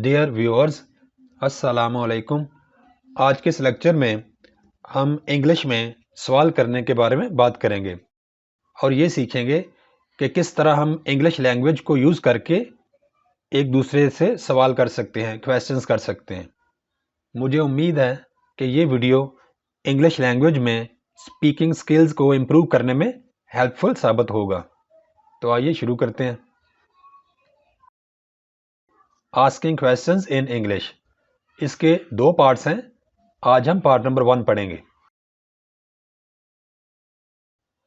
Dear viewers, अस्सलाम वालेकुम। आज के इस लेक्चर में हम इंग्लिश में सवाल करने के बारे में बात करेंगे और ये सीखेंगे कि किस तरह हम इंग्लिश लैंग्वेज को यूज़ करके एक दूसरे से सवाल कर सकते हैं, क्वेश्चंस कर सकते हैं। मुझे उम्मीद है कि ये वीडियो इंग्लिश लैंग्वेज में स्पीकिंग स्किल्स को इम्प्रूव करने में हेल्पफुल साबित होगा। तो आइए शुरू करते हैं। आस्किंग क्वेश्चंस इन इंग्लिश, इसके दो पार्ट्स हैं। आज हम पार्ट नंबर 1 पढ़ेंगे।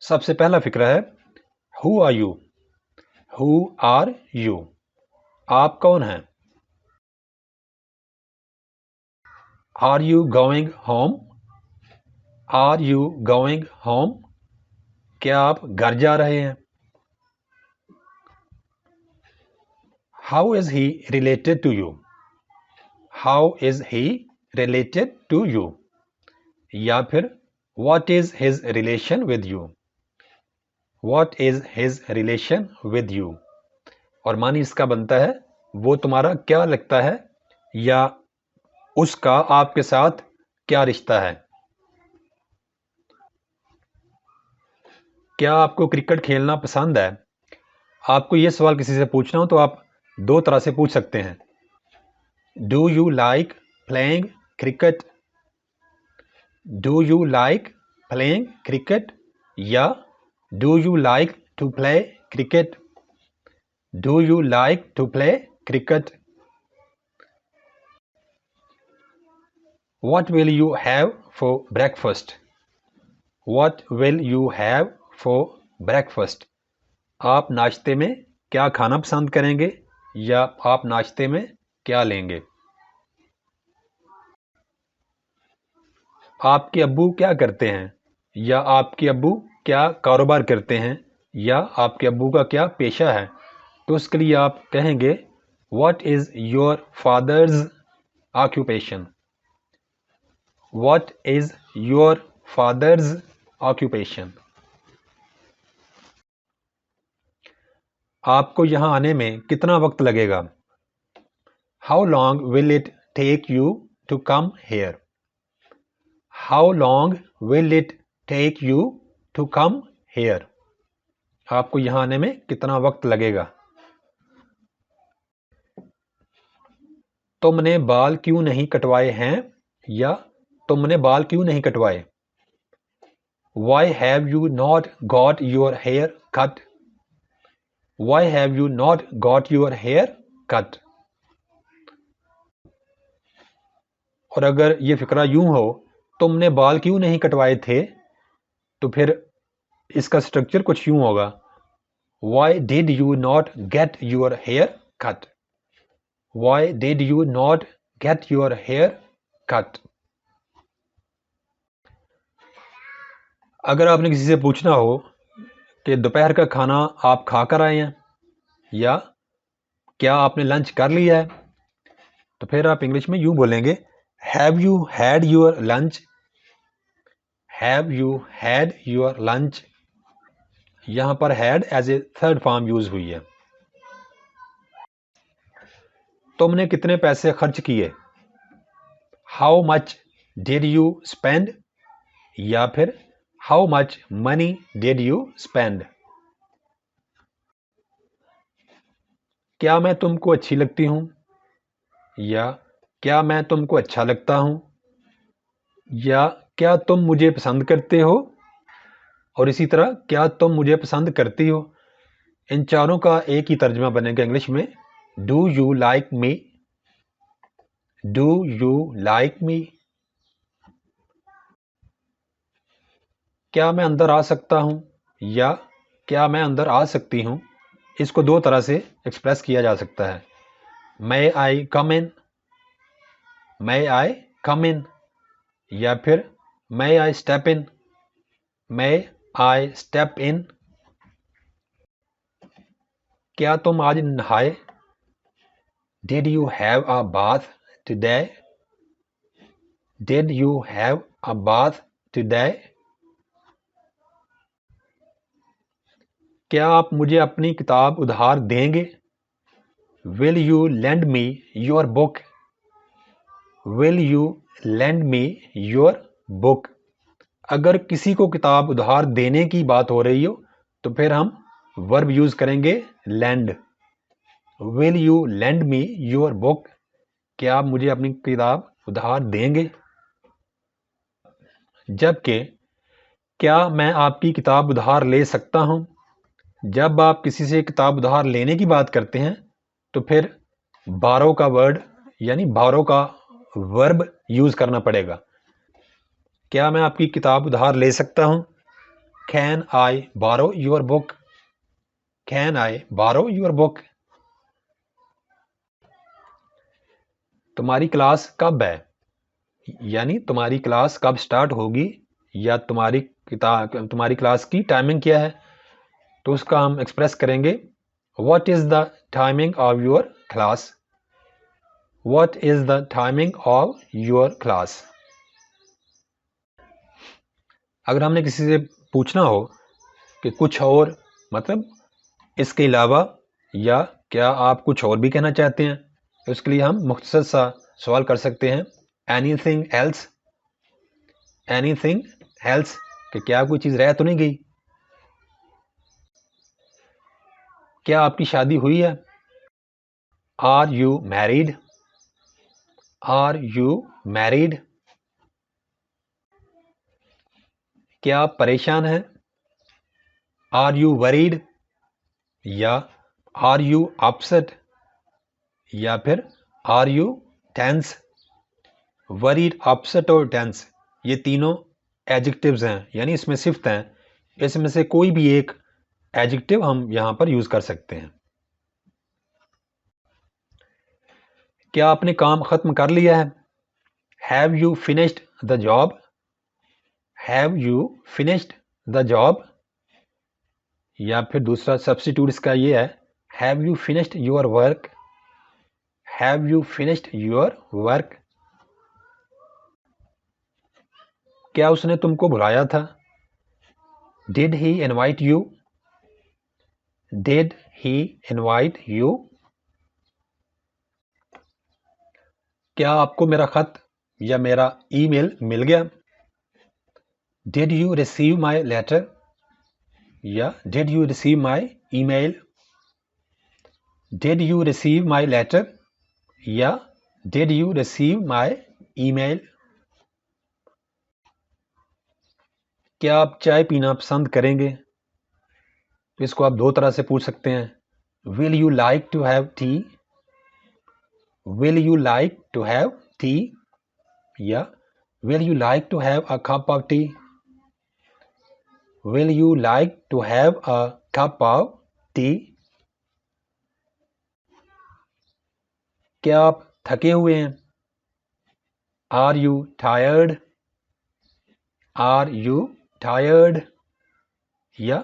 सबसे पहला फिक्रा है who are you. Who are you, आप कौन हैं। Are you going home. Are you going home, क्या आप घर जा रहे हैं। How is he related to you. How is he related to you, या फिर what is his relation with you. What is his relation with you, और मानी इसका बनता है वो तुम्हारा क्या लगता है, या उसका आपके साथ क्या रिश्ता है। क्या आपको क्रिकेट खेलना पसंद है। आपको ये सवाल किसी से पूछना हो तो आप दो तरह से पूछ सकते हैं। Do you like playing cricket. Do you like playing cricket, या do you like to play cricket. Do you like to play cricket. What will you have for breakfast? What will you have for breakfast? आप नाश्ते में क्या खाना पसंद करेंगे, या आप नाश्ते में क्या लेंगे। आपके अब्बू क्या करते हैं, या आपके अब्बू क्या कारोबार करते हैं, या आपके अब्बू का क्या पेशा है। तो उसके लिए आप कहेंगे What is your father's occupation? What is your father's occupation? आपको यहाँ आने में कितना वक्त लगेगा। How long will it take you to come here? How long will it take you to come here? आपको यहाँ आने में कितना वक्त लगेगा। तुमने बाल क्यों नहीं कटवाए हैं, या तुमने बाल क्यों नहीं कटवाए। Why have you not got your hair cut? Why have you not got your hair cut? और अगर ये फिक्रा यूं हो, तुमने बाल क्यों नहीं कटवाए थे, तो फिर इसका स्ट्रक्चर कुछ यूं होगा। Why did you not get your hair cut? Why did you not get your hair cut? अगर आपने किसी से पूछना हो कि दोपहर का खाना आप खा कर आए हैं, या क्या आपने लंच कर लिया है, तो फिर आप इंग्लिश में यूं बोलेंगे Have you had your lunch? Have you had your lunch? यहां पर had as a third form use हुई है। तुमने कितने पैसे खर्च किए। How much did you spend? या फिर How much money did you spend? क्या मैं तुमको अच्छी लगती हूं, या क्या मैं तुमको अच्छा लगता हूं, या क्या तुम मुझे पसंद करते हो, और इसी तरह क्या तुम मुझे पसंद करती हो। इन चारों का एक ही तर्जमा बनेगा इंग्लिश में, do you like me. Do you like me. क्या मैं अंदर आ सकता हूं, या क्या मैं अंदर आ सकती हूं। इसको दो तरह से एक्सप्रेस किया जा सकता है। मे आई कम इन। मे आई कम इन, या फिर मे आई step in. May I step in. क्या तुम आज नहाए। Did you have a bath today. Did you have a bath today. क्या आप मुझे अपनी किताब उधार देंगे। Will you lend me your book, will you lend me your book. अगर किसी को किताब उधार देने की बात हो रही हो तो फिर हम वर्ब यूज करेंगे lend। Will you lend me your book, क्या आप मुझे अपनी किताब उधार देंगे। जबकि क्या मैं आपकी किताब उधार ले सकता हूं, जब आप किसी से किताब उधार लेने की बात करते हैं तो फिर बारो का वर्ड यानी बारो का वर्ब यूज करना पड़ेगा। क्या मैं आपकी किताब उधार ले सकता हूं, कैन आई बारो योर बुक, कैन आई बारो योर बुक। तुम्हारी क्लास कब है, यानी तुम्हारी क्लास कब स्टार्ट होगी या तुम्हारी क्लास की टाइमिंग क्या है, तो उसका हम एक्सप्रेस करेंगे what is the timing of your class, what is the timing of your class. अगर हमने किसी से पूछना हो कि कुछ और, मतलब इसके अलावा, या क्या आप कुछ और भी कहना चाहते हैं, तो उसके लिए हम मुख्तसर सा सवाल कर सकते हैं एनीथिंग एल्स, एनीथिंग एल्स, कि क्या कोई चीज़ रह तो नहीं गई। क्या आपकी शादी हुई है, are you married, are you married. क्या आप परेशान हैं, आर यू वरीड, या आर यू अपसेट, या फिर are you tense. Worried, upset और टेंस ये तीनों एडजेक्टिव्स हैं, यानी इसमें सिफ्त हैं, इसमें से कोई भी एक एडजेक्टिव हम यहां पर यूज कर सकते हैं। क्या आपने काम खत्म कर लिया है, have you finished the job, have you finished the job. या फिर दूसरा सब्स्टिट्यूट इसका ये है have you finished your work, have you finished your work. क्या उसने तुमको बुलाया था, did he invite you, did he invite you. क्या आपको मेरा खत या मेरा ईमेल मिल गया, did you receive my letter, या did you receive my email. Did you receive my letter, या did you receive my email. क्या आप चाय पीना पसंद करेंगे, तो इसको आप दो तरह से पूछ सकते हैं, will you like to have tea, will you like to have tea, या will you like to have a cup of tea, will you like to have a cup of tea. क्या आप थके हुए हैं, are you tired, are you tired, या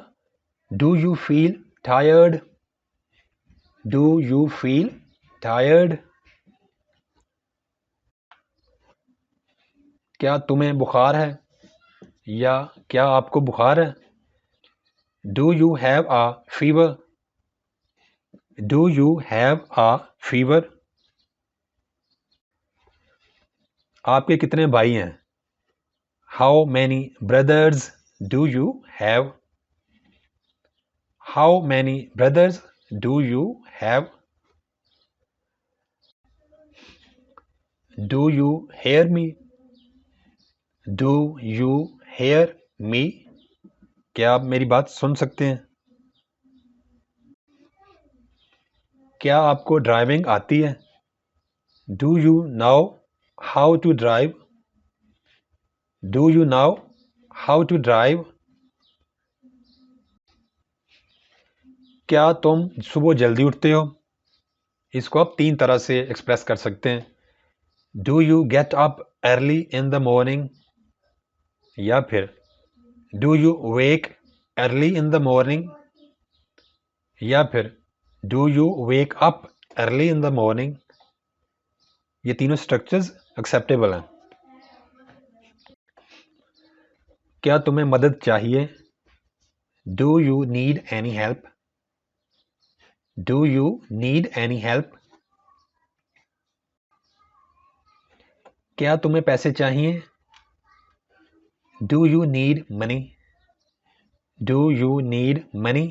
do you feel tired, do you feel tired. क्या तुम्हें बुखार है, या क्या आपको बुखार है, do you have a fever, do you have a fever. आपके कितने भाई हैं, how many brothers do you have, how many brothers do you have. Do you hear me, do you hear me, क्या आप मेरी बात सुन सकते हैं। क्या आपको ड्राइविंग आती है, do you know how to drive, do you know how to drive. क्या तुम सुबह जल्दी उठते हो, इसको आप तीन तरह से एक्सप्रेस कर सकते हैं, do you get up early in the morning, या फिर do you wake early in the morning, या फिर do you wake up early in the morning. ये तीनों स्ट्रक्चर्स एक्सेप्टेबल हैं। क्या तुम्हें मदद चाहिए, do you need any help, do you need any help? क्या तुम्हें पैसे चाहिए? Do you need money? Do you need money?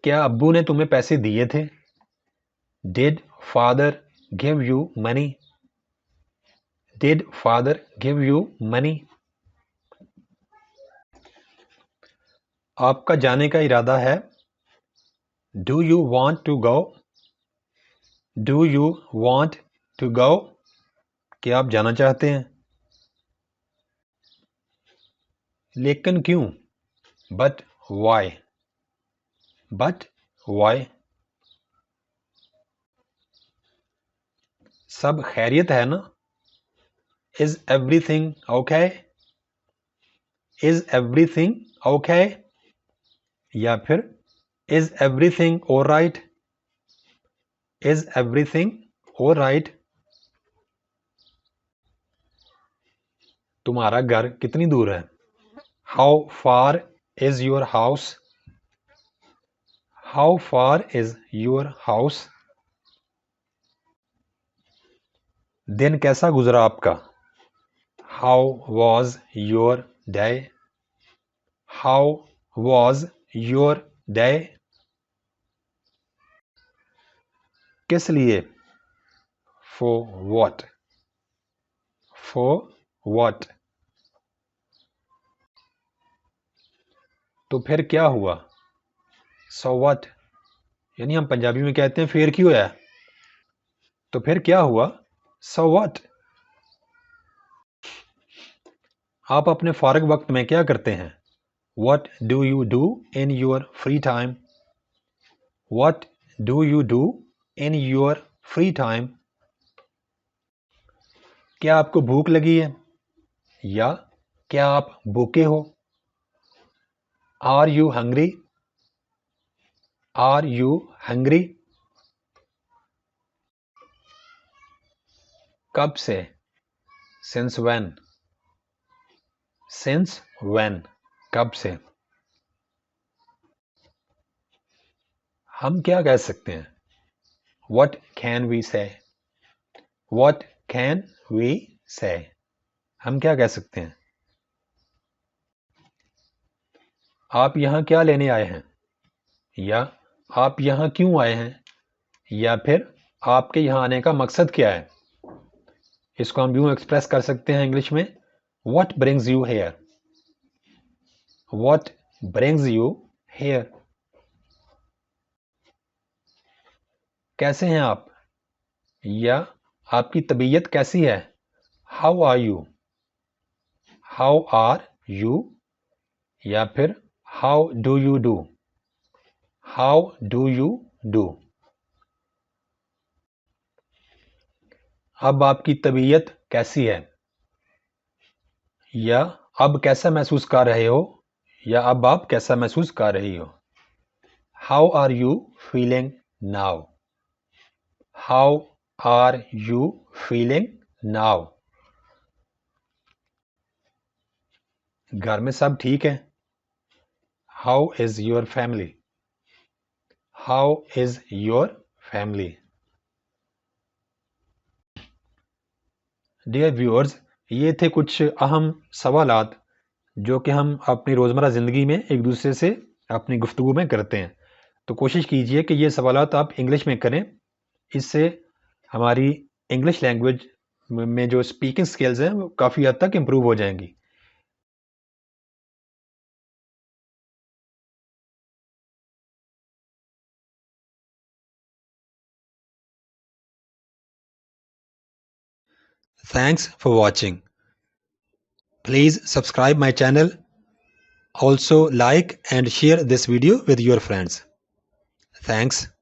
क्या अब्बू ने तुम्हें पैसे दिए थे? Did father give you money? Did father give you money? आपका जाने का इरादा है? Do you want to go? Do you want to go? क्या आप जाना चाहते हैं? लेकिन क्यों? But why? But why? सब खैरियत है ना? Is everything okay? Is everything okay? या फिर is everything alright? Is everything alright? तुम्हारा घर कितनी दूर है? How far is your house? How far is your house? दिन कैसा गुजरा आपका? How was your day? How was your day? किस लिए? For what? For what? तो फिर क्या हुआ? So what? यानी हम पंजाबी में कहते हैं फिर क्यों है? तो फिर क्या हुआ? So what? आप अपने फारग वक्त में क्या करते हैं? What do you do in your free time? What do you do in your free time? क्या आपको भूख लगी है? या क्या आप भूखे हो? Are you hungry? Are you hungry? कब से? Since when? Since when? कब से? हम क्या कह सकते हैं? What can we say? What can we say? हम क्या कह सकते हैं? आप यहाँ क्या लेने आए हैं? या आप यहाँ क्यों आए हैं? या फिर आपके यहाँ आने का मकसद क्या है? इसको हम यूं एक्सप्रेस कर सकते हैं इंग्लिश में, What brings you here? What brings you here? कैसे हैं आप? या आपकी तबीयत कैसी है? How are you? How are you? या फिर How do you do? How do you do? अब आपकी तबीयत कैसी है? या अब कैसा महसूस कर रहे हो? या अब आप कैसा महसूस कर रही हो? How are you feeling now? How are you feeling now? घर में सब ठीक है? How is your family? How is your family? Dear viewers, ये थे कुछ अहम सवालात जो कि हम अपनी रोज़मर्रा ज़िंदगी में एक दूसरे से अपनी गुफ्तगू में करते हैं। तो कोशिश कीजिए कि ये सवालात आप इंग्लिश में करें। इससे हमारी इंग्लिश लैंग्वेज में जो स्पीकिंग स्किल्स हैं वो काफ़ी हद तक इम्प्रूव हो जाएंगी। Thanks for watching. Please subscribe my channel. Also like and share this video with your friends. Thanks.